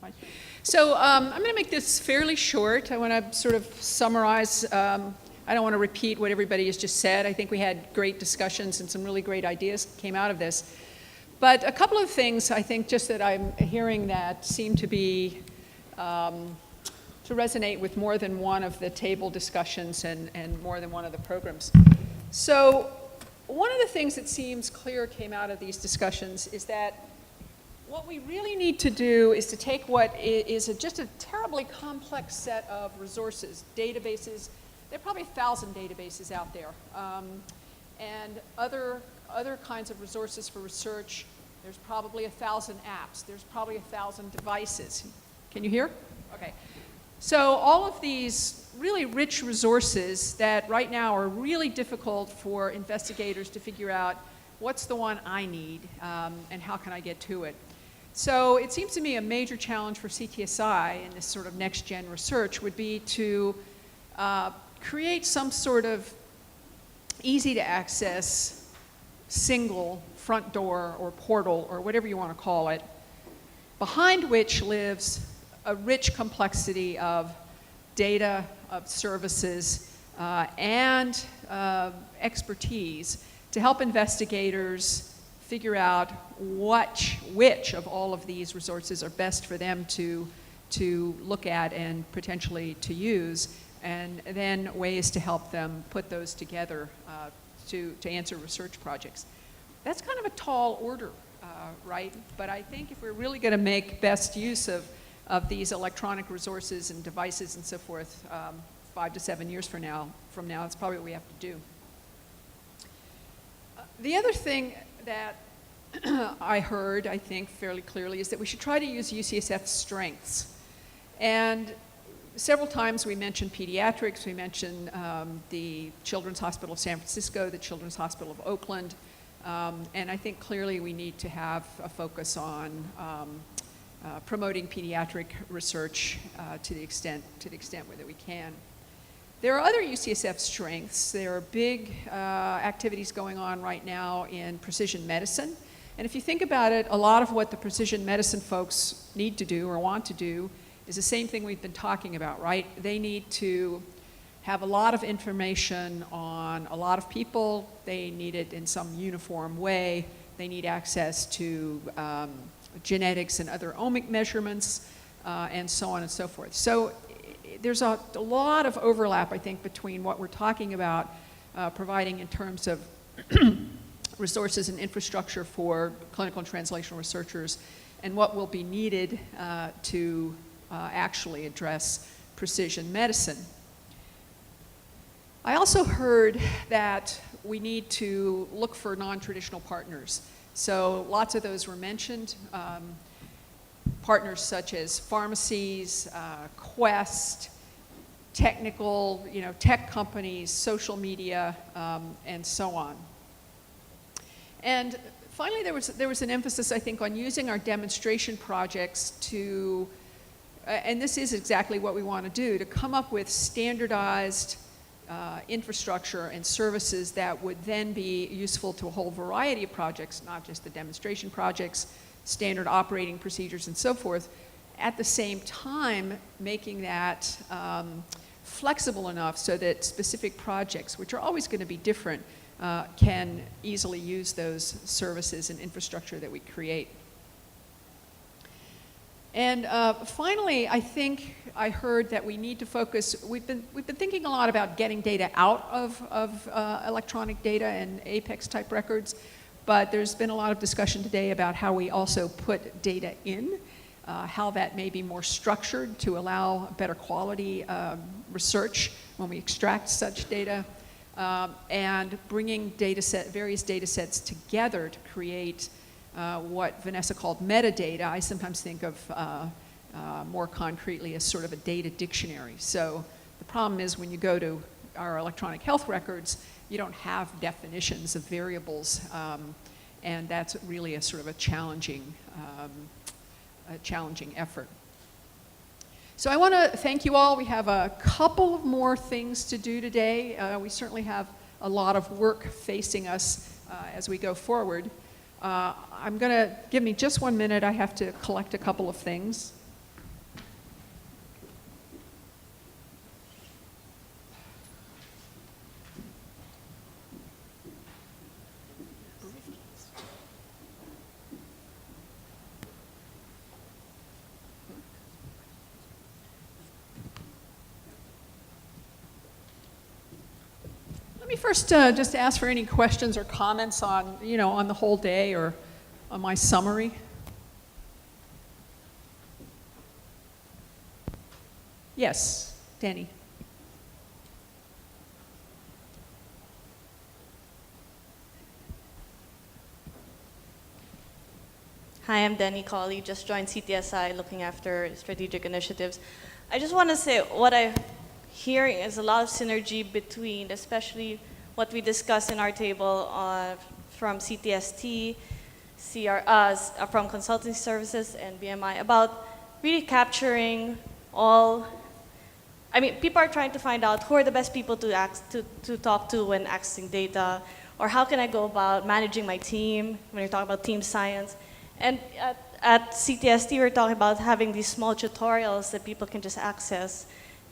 fine. So I'm going to make this fairly short. I want to sort of summarize. I don't want to repeat what everybody has just said. I think we had great discussions and some really great ideas came out of this. But a couple of things I think just that I'm hearing that seem to be, to resonate with more than one of the table discussions and more than one of the programs. So one of the things that seems clear came out of these discussions is that what we really need to do is to take what is just a terribly complex set of resources, databases. There are probably 1,000 databases out there, and other kinds of resources for research. There's probably 1,000 apps. There's probably 1,000 devices. Can you hear? Okay. So all of these really rich resources that right now are really difficult for investigators to figure out what's the one I need and how can I get to it. So it seems to me a major challenge for CTSI in this sort of next-gen research would be to create some sort of easy-to-access single front door or portal or whatever you want to call it, behind which lives a rich complexity of data, of services, and expertise to help investigators figure out which of all of these resources are best for them to look at and potentially to use, and then ways to help them put those together to answer research projects. That's kind of a tall order, right? But I think if we're really going to make best use of these electronic resources and devices and so forth 5 to 7 years from now, that's probably what we have to do. The other thing that I heard, I think, fairly clearly is that we should try to use UCSF's strengths. And several times we mentioned pediatrics, we mentioned the Children's Hospital of San Francisco, the Children's Hospital of Oakland, and I think clearly we need to have a focus on promoting pediatric research to the extent that we can. There are other UCSF strengths. There are big activities going on right now in precision medicine. And if you think about it, a lot of what the precision medicine folks need to do or want to do is the same thing we've been talking about, right? They need to have a lot of information on a lot of people. They need it in some uniform way. They need access to genetics and other omic measurements, and so on and so forth. So there's a lot of overlap, I think, between what we're talking about providing in terms of resources and infrastructure for clinical and translational researchers and what will be needed to actually address precision medicine. I also heard that we need to look for non-traditional partners. So lots of those were mentioned. Partners such as pharmacies, Quest, technical, tech companies, social media, and so on. And finally, there was an emphasis, I think, on using our demonstration projects to, and this is exactly what we want to do, to come up with standardized infrastructure and services that would then be useful to a whole variety of projects, not just the demonstration projects, standard operating procedures and so forth, at the same time making that flexible enough so that specific projects, which are always going to be different, can easily use those services and infrastructure that we create. And finally, I think I heard that we need to focus. We've been thinking a lot about getting data out of electronic data and Apex type records, but there's been a lot of discussion today about how we also put data in, how that may be more structured to allow better quality research when we extract such data, and bringing various data sets together to create what Vanessa called metadata. I sometimes think of more concretely as sort of a data dictionary. So the problem is when you go to our electronic health records, you don't have definitions of variables, and that's really a sort of a challenging effort. So I want to thank you all. We have a couple of more things to do today. We certainly have a lot of work facing us as we go forward. I'm going to give me just 1 minute. I have to collect a couple of things. Let me first just ask for any questions or comments on, on the whole day or on my summary. Yes, Danny. Hi, I'm Denny Colley, just joined CTSI looking after strategic initiatives. I just want to say what I'm hearing is a lot of synergy between, especially what we discussed in our table from CTST, from consulting services and BMI, about really capturing all, people are trying to find out who are the best people to talk to when accessing data, or how can I go about managing my team when you're talking about team science. And at CTST, we're talking about having these small tutorials that people can just access,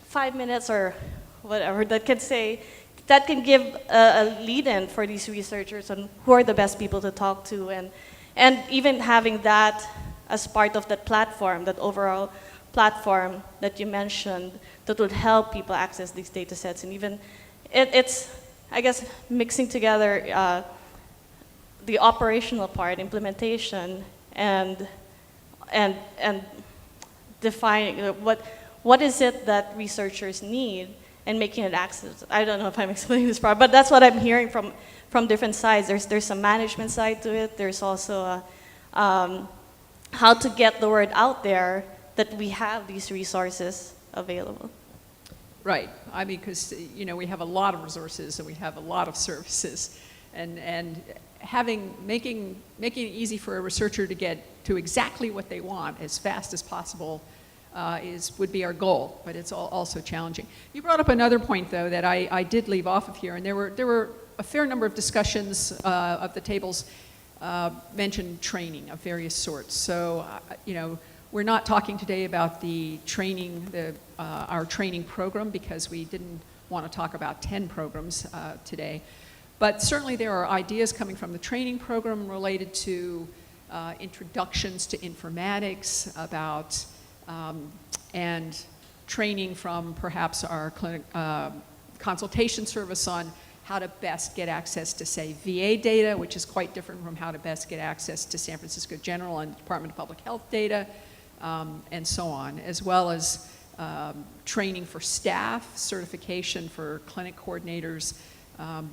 5 minutes or whatever, that can give a lead-in for these researchers on who are the best people to talk to, and even having that as part of that platform, that overall platform that you mentioned, that would help people access these data sets. And even, it's, I guess, mixing together the operational part, implementation, and defining what is it that researchers need and making it access. I don't know if I'm explaining this part, but that's what I'm hearing from different sides. There's some management side to it. There's also how to get the word out there that we have these resources available. Right. Because we have a lot of resources and we have a lot of services, and making it easy for a researcher to get to exactly what they want as fast as possible would be our goal, but it's also challenging. You brought up another point, though, that I did leave off of here, and there were a fair number of discussions of the tables mentioned training of various sorts. So, we're not talking today about the training, our training program, because we didn't want to talk about 10 programs today. But certainly there are ideas coming from the training program related to introductions to informatics, about and training from perhaps our consultation service on how to best get access to, say, VA data, which is quite different from how to best get access to San Francisco General and Department of Public Health data, and so on, as well as training for staff, certification for clinic coordinators.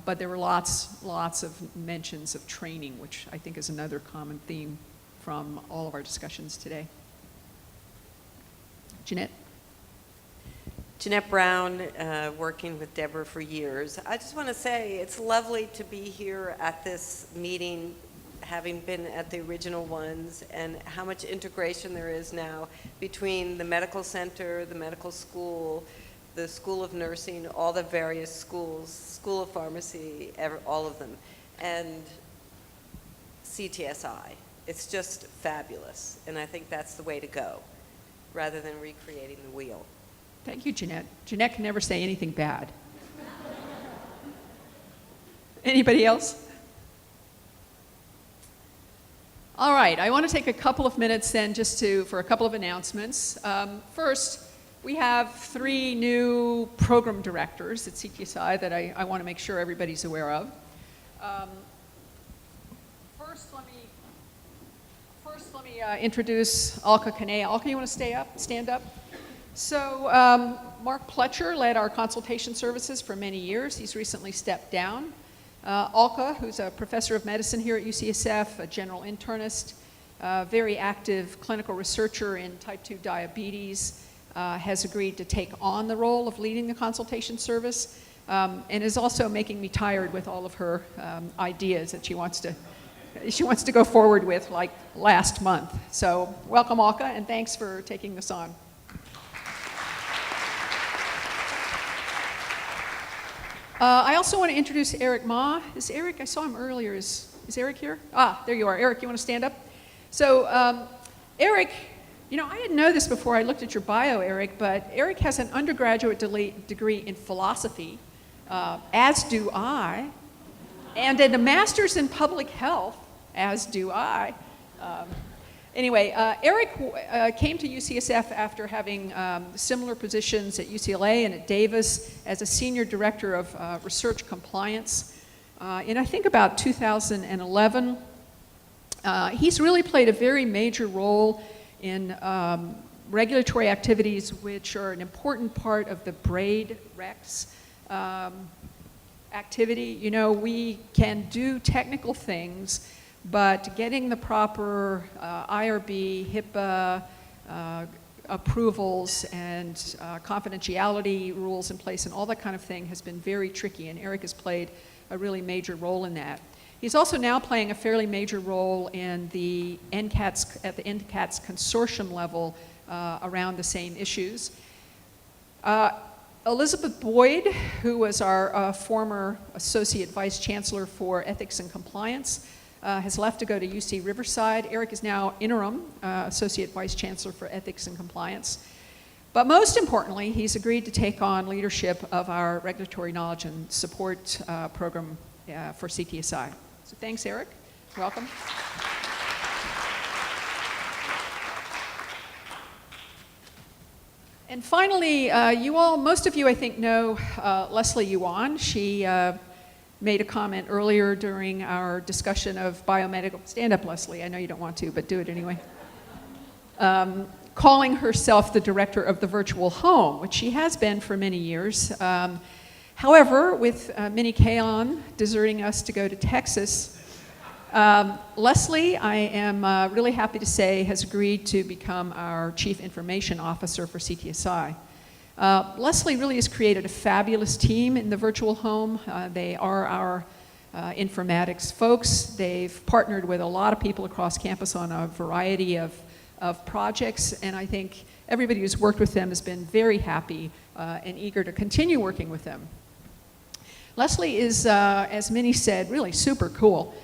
But there were lots of mentions of training, which I think is another common theme from all of our discussions today. Jeanette? Jeanette Brown, working with Deborah for years. I just want to say it's lovely to be here at this meeting, having been at the original ones, and how much integration there is now between the medical center, the medical school, the School of Nursing, all the various schools, School of Pharmacy, all of them, and CTSI. It's just fabulous, and I think that's the way to go, rather than recreating the wheel. Thank you, Jeanette. Jeanette can never say anything bad. Anybody else? All right, I want to take a couple of minutes then for a couple of announcements. First, we have 3 new program directors at CTSI that I want to make sure everybody's aware of. First, let me introduce Alka Kanea. Alka, you want to stand up? So Mark Pletcher led our consultation services for many years. He's recently stepped down. Alka, who's a professor of medicine here at UCSF, a general internist, very active clinical researcher in type 2 diabetes, has agreed to take on the role of leading the consultation service, and is also making me tired with all of her ideas that she wants to go forward with, like last month. So welcome, Alka, and thanks for taking this on. I also want to introduce Eric Ma. Is Eric, I saw him earlier, is Eric here? Ah, there you are. Eric, you want to stand up? So Eric, I didn't know this before I looked at your bio, Eric, but Eric has an undergraduate degree in philosophy, as do I, and a master's in public health, as do I. Anyway, Eric came to UCSF after having similar positions at UCLA and at Davis as a senior director of research compliance. In I think about 2011, he's really played a very major role in regulatory activities which are an important part of the BRAID REX activity. You know, we can do technical things, but getting the proper IRB, HIPAA approvals and confidentiality rules in place and all that kind of thing has been very tricky, and Eric has played a really major role in that. He's also now playing a fairly major role in the NCATS, at the NCATS consortium level around the same issues. Elizabeth Boyd, who was our former Associate Vice Chancellor for Ethics and Compliance, has left to go to UC Riverside. Eric is now interim Associate Vice Chancellor for Ethics and Compliance. But most importantly, he's agreed to take on leadership of our Regulatory Knowledge and Support program for CTSI. So thanks, Eric. Welcome. And finally, most of you, I think, know Leslie Yuan. She made a comment earlier during our discussion of biomedical, stand up, Leslie, I know you don't want to, but do it anyway. Calling herself the director of the virtual home, which she has been for many years. However, with Minnie Kahlon deserting us to go to Texas, Leslie, I am really happy to say, has agreed to become our Chief Information Officer for CTSI. Leslie really has created a fabulous team in the virtual home. They are our informatics folks. They've partnered with a lot of people across campus on a variety of projects, and I think everybody who's worked with them has been very happy and eager to continue working with them. Leslie is, as Minnie said, really super cool.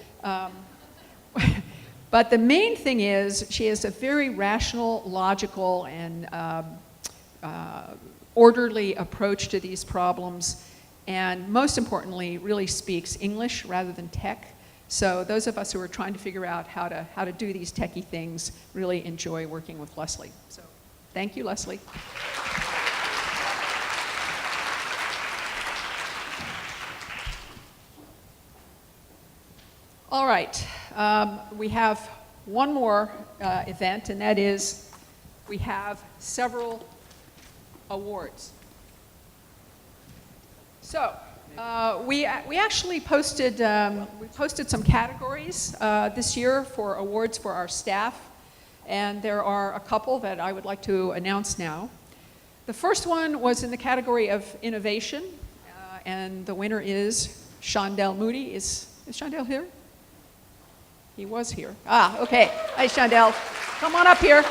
But the main thing is she has a very rational, logical, and orderly approach to these problems, and most importantly, really speaks English rather than tech. So those of us who are trying to figure out how to do these techie things really enjoy working with Leslie. So thank you, Leslie. All right, we have one more event, and that is we have several awards. So we actually posted some categories this year for awards for our staff, and there are a couple that I would like to announce now. The first one was in the category of innovation, and the winner is Shondell Moody. Is Shondell here? He was here. Ah, okay. Hi, Shondell. Come on up here.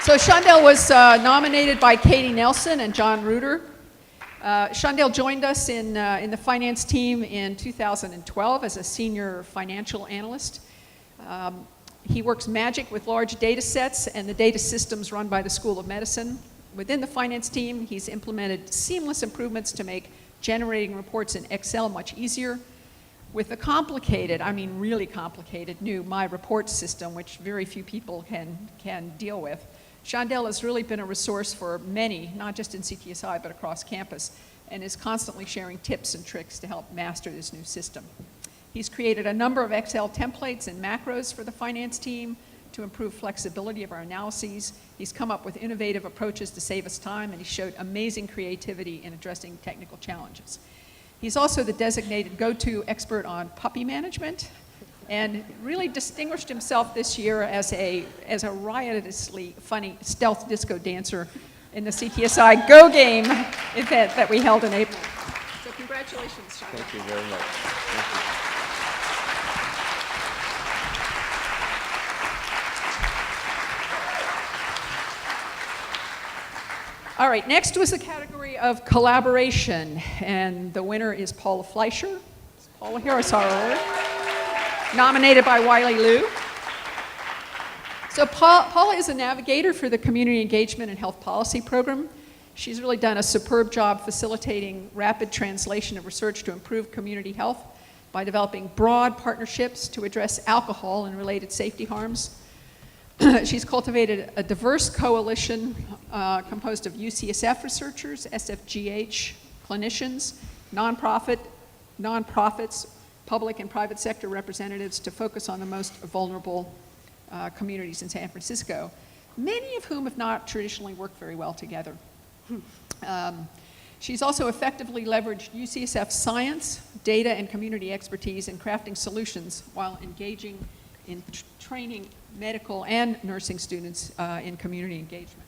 So Shondell was nominated by Katie Nelson and John Reuter. Shondell joined us in the finance team in 2012 as a senior financial analyst. He works magic with large data sets and the data systems run by the School of Medicine. Within the finance team, he's implemented seamless improvements to make generating reports in Excel much easier. With the complicated, I mean really complicated, new My Reports system, which very few people can deal with, Shondell has really been a resource for many, not just in CTSI, but across campus, and is constantly sharing tips and tricks to help master this new system. He's created a number of Excel templates and macros for the finance team to improve flexibility of our analyses. He's come up with innovative approaches to save us time, and he showed amazing creativity in addressing technical challenges. He's also the designated go-to expert on puppy management, and really distinguished himself this year as a riotously funny stealth disco dancer in the CTSI Go Game event that we held in April. So congratulations, Sean. Thank you very much. Thank you. All right, next was the category of collaboration, and the winner is Paula Fleischer. Is Paula here? I saw her earlier. Nominated by Wiley Liu. So Paula is a navigator for the Community Engagement and Health Policy Program. She's really done a superb job facilitating rapid translation of research to improve community health. by developing broad partnerships to address alcohol and related safety harms. She's cultivated a diverse coalition composed of UCSF researchers, SFGH clinicians, nonprofits, public and private sector representatives to focus on the most vulnerable communities in San Francisco, many of whom have not traditionally worked very well together. She's also effectively leveraged UCSF science, data, and community expertise in crafting solutions while engaging in training medical and nursing students in community engagement.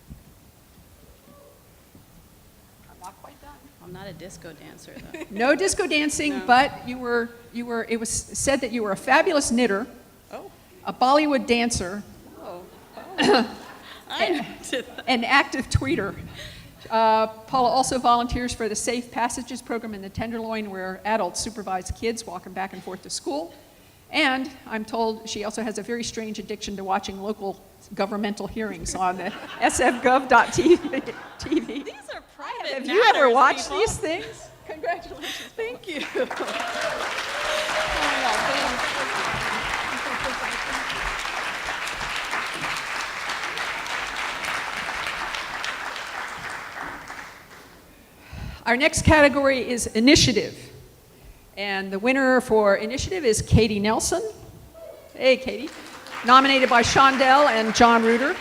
I'm not quite done. I'm not a disco dancer, though. No disco dancing, No. but it was said that you were a fabulous knitter, Oh, a Bollywood dancer, oh, oh. I did that. an active tweeter. Paula also volunteers for the Safe Passages program in the Tenderloin, where adults supervise kids walking back and forth to school. And I'm told she also has a very strange addiction to watching local governmental hearings on the sfgov.tv. These are private Have you ever matters, watched people. these things? Congratulations. Thank you. Our next category is initiative. And the winner for initiative is Katie Nelson. Hey, Katie. Nominated by Shondell and John Reuter.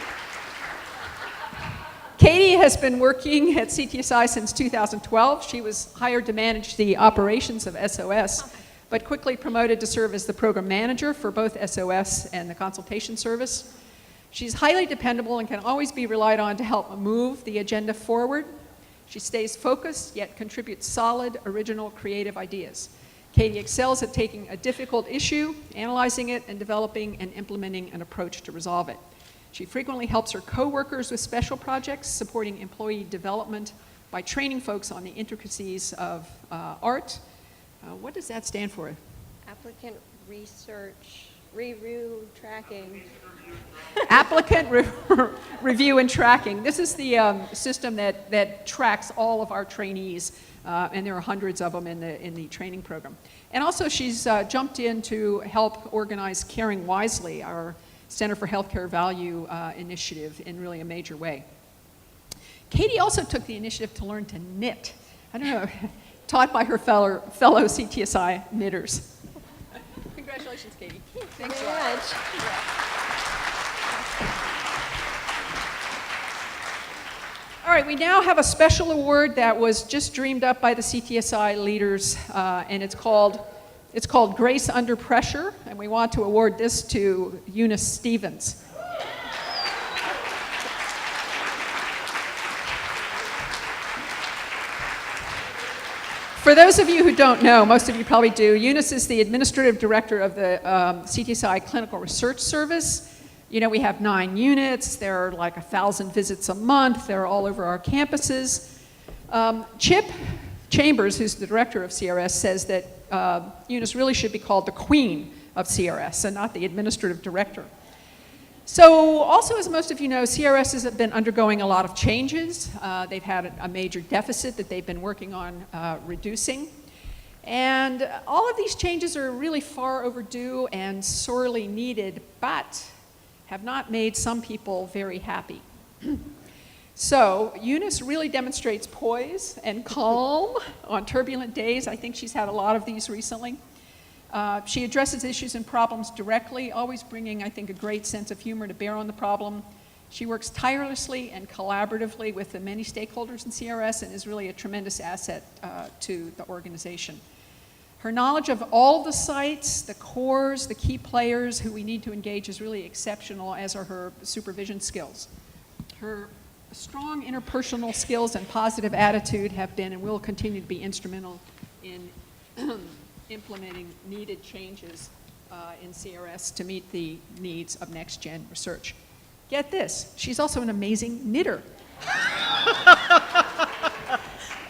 Katie has been working at CTSI since 2012. She was hired to manage the operations of SOS, but quickly promoted to serve as the program manager for both SOS and the consultation service. She's highly dependable and can always be relied on to help move the agenda forward. She stays focused, yet contributes solid, original, creative ideas. Katie excels at taking a difficult issue, analyzing it, and developing and implementing an approach to resolve it. She frequently helps her coworkers with special projects, supporting employee development by training folks on the intricacies of art. What does that stand for? Applicant research, review, tracking. Applicant review and tracking. This is the system that tracks all of our trainees, and there are hundreds of them in the training program. And also she's jumped in to help organize Caring Wisely, our Center for Healthcare Value initiative, in really a major way. Katie also took the initiative to learn to knit. I don't know, taught by her fellow CTSI knitters. Congratulations, Katie. Thanks very much. All right, we now have a special award that was just dreamed up by the CTSI leaders, and it's called Grace Under Pressure, and we want to award this to Eunice Stevens. For those of you who don't know, most of you probably do, Eunice is the administrative director of the CTSI Clinical Research Service. You know, we have 9 units, there are like 1,000 visits a month, they're all over our campuses. Chip Chambers, who's the director of CRS, says that Eunice really should be called the queen of CRS and not the administrative director. So also, as most of you know, CRS has been undergoing a lot of changes. They've had a major deficit that they've been working on reducing. And all of these changes are really far overdue and sorely needed, but have not made some people very happy. So Eunice really demonstrates poise and calm on turbulent days. I think she's had a lot of these recently. She addresses issues and problems directly, always bringing, I think, a great sense of humor to bear on the problem. She works tirelessly and collaboratively with the many stakeholders in CRS and is really a tremendous asset to the organization. Her knowledge of all the sites, the cores, the key players who we need to engage is really exceptional, as are her supervision skills. Her strong interpersonal skills and positive attitude have been and will continue to be instrumental in implementing needed changes in CRS to meet the needs of next-gen research. Get this, she's also an amazing knitter.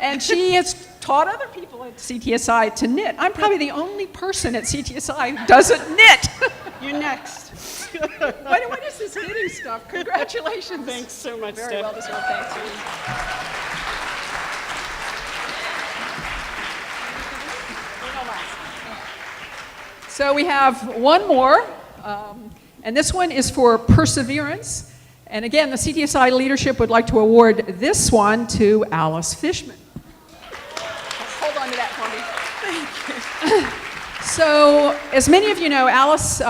And she has taught other people at CTSI to knit. I'm probably the only person at CTSI who doesn't knit. You're next. What is this knitting stuff? Congratulations. Thanks so much, Very Steph. well deserved, thanks. So we have one more, and this one is for perseverance. And again, the CTSI leadership would like to award this one to Alice Fishman. Hold on to that for me. Thank you. So, as many of you know, Alice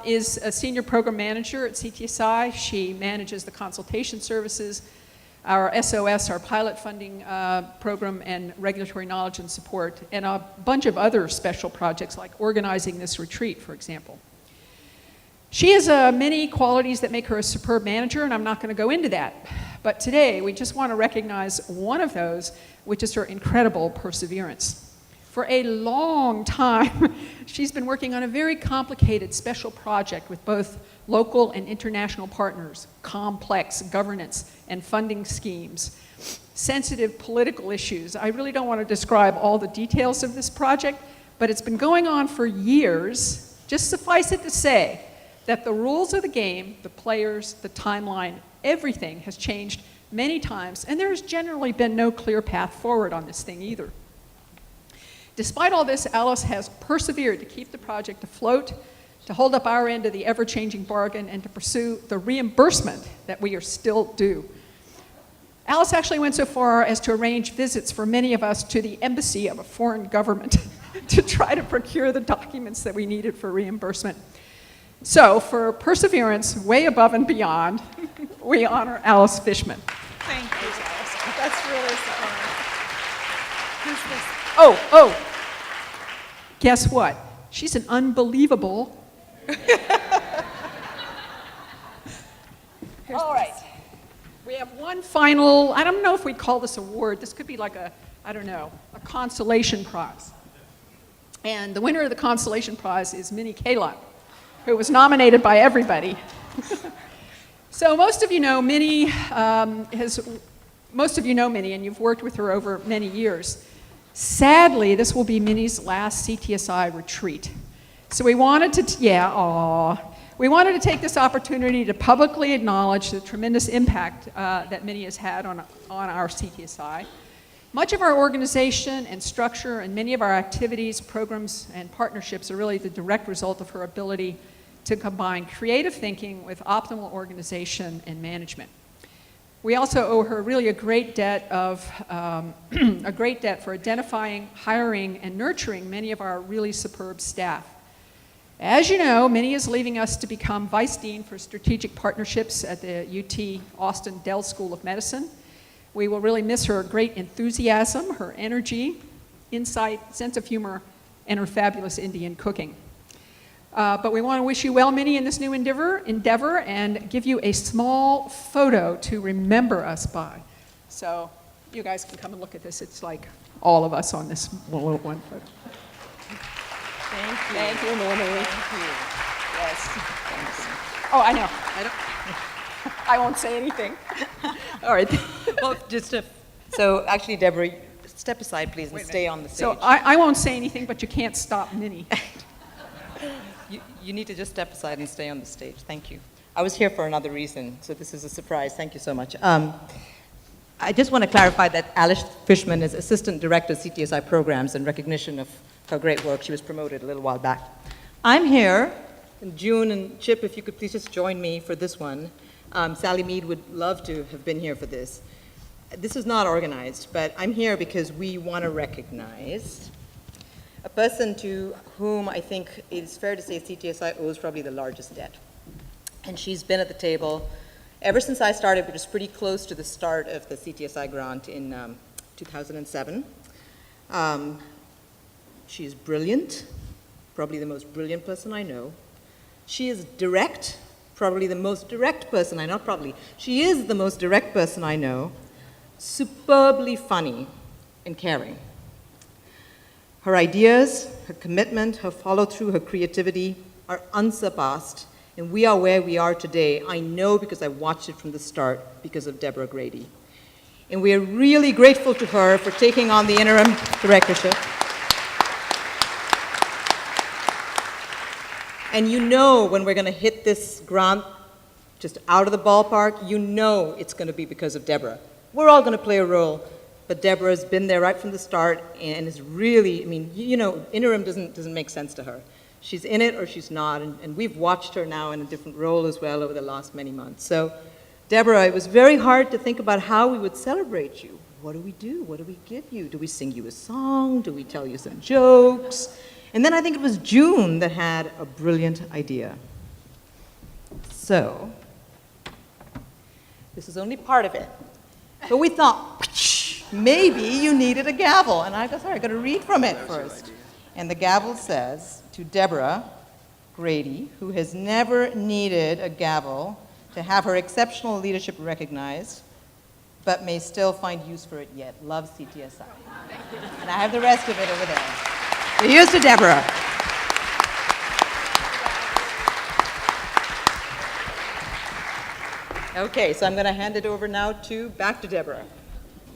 is a senior program manager at CTSI. She manages the consultation services, our SOS, our pilot funding program, and regulatory knowledge and support, and a bunch of other special projects like organizing this retreat, for example. She has many qualities that make her a superb manager, and I'm not going to go into that. But today, we just want to recognize one of those, which is her incredible perseverance. For a long time, she's been working on a very complicated special project with both local and international partners, complex governance and funding schemes, sensitive political issues. I really don't want to describe all the details of this project, but it's been going on for years. Just suffice it to say that the rules of the game, the players, the timeline, everything has changed many times, and there's generally been no clear path forward on this thing either. Despite all this, Alice has persevered to keep the project afloat, to hold up our end of the ever-changing bargain, and to pursue the reimbursement that we are still due. Alice actually went so far as to arrange visits for many of us to the embassy of a foreign government to try to procure the documents that we needed for reimbursement. So, for perseverance, way above and beyond, we honor Alice Fishman. Thank you. That's really fun. Who's this? Oh, guess what? She's an unbelievable. All right. We have one final, I don't know if we'd call this a award. This could be like a consolation prize. And the winner of the consolation prize is Minnie Kayla, who was nominated by everybody. So most of you know Minnie, and you've worked with her over many years. Sadly, this will be Minnie's last CTSI retreat. So we wanted to take this opportunity to publicly acknowledge the tremendous impact that Minnie has had on our CTSI. Much of our organization and structure and many of our activities, programs, and partnerships are really the direct result of her ability to combine creative thinking with optimal organization and management. We also owe her really a great debt for identifying, hiring, and nurturing many of our really superb staff. As you know, Minnie is leaving us to become Vice Dean for Strategic Partnerships at the UT Austin Dell School of Medicine. We will really miss her great enthusiasm, her energy, insight, sense of humor, and her fabulous Indian cooking. But we want to wish you well, Minnie, in this new endeavor and give you a small photo to remember us by. So you guys can come and look at this. It's like all of us on this little one photo. Thank you. Thank you, Minnie. Thank you. Yes. Oh, I know. I won't say anything. All right. Well, so actually, Deborah, step aside, please, and stay on the stage. So I won't say anything, but you can't stop Minnie. You need to just step aside and stay on the stage. Thank you. I was here for another reason, so this is a surprise. Thank you so much. I just want to clarify that Alice Fishman is Assistant Director of CTSI Programs in recognition of her great work. She was promoted a little while back. I'm here, and June and Chip, if you could please just join me for this one. Sally Mead would love to have been here for this. This is not organized, but I'm here because we want to recognize a person to whom I think it is fair to say CTSI owes probably the largest debt. And she's been at the table ever since I started, which is pretty close to the start of the CTSI grant in 2007. She's brilliant, probably the most brilliant person I know. She is direct, probably the most direct person I know, She is the most direct person I know, superbly funny and caring. Her ideas, her commitment, her follow-through, her creativity are unsurpassed, and we are where we are today. I know because I watched it from the start because of Deborah Grady. And we are really grateful to her for taking on the interim directorship. And you know when we're going to hit this grant just out of the ballpark, you know it's going to be because of Deborah. We're all going to play a role, but Deborah has been there right from the start and is really, I mean, you know, interim doesn't make sense to her. She's in it or she's not, and we've watched her now in a different role as well over the last many months. So, Deborah, it was very hard to think about how we would celebrate you. What do we do? What do we give you? Do we sing you a song? Do we tell you some jokes? And then I think it was June that had a brilliant idea. So, this is only part of it. But we thought, maybe you needed a gavel. And I go, sorry, I got to read from it first. And the gavel says, to Deborah Grady, who has never needed a gavel to have her exceptional leadership recognized, but may still find use for it yet. Love CTSI. And I have the rest of it over there. So here's to Deborah. Okay, so I'm going to hand it over now back to Deborah.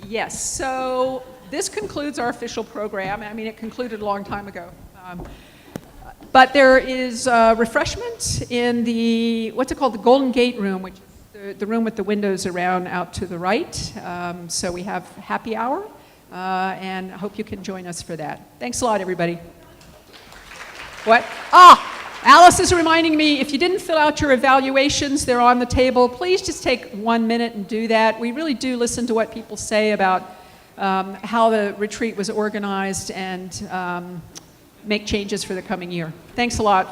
Yes, so this concludes our official program. I mean, it concluded a long time ago. But there is refreshment in the, what's it called, the Golden Gate room, which is the room with the windows around out to the right. So we have happy hour, and I hope you can join us for that. Thanks a lot, everybody. What? Alice is reminding me, if you didn't fill out your evaluations, they're on the table. Please just take 1 minute and do that. We really do listen to what people say about how the retreat was organized and make changes for the coming year. Thanks a lot.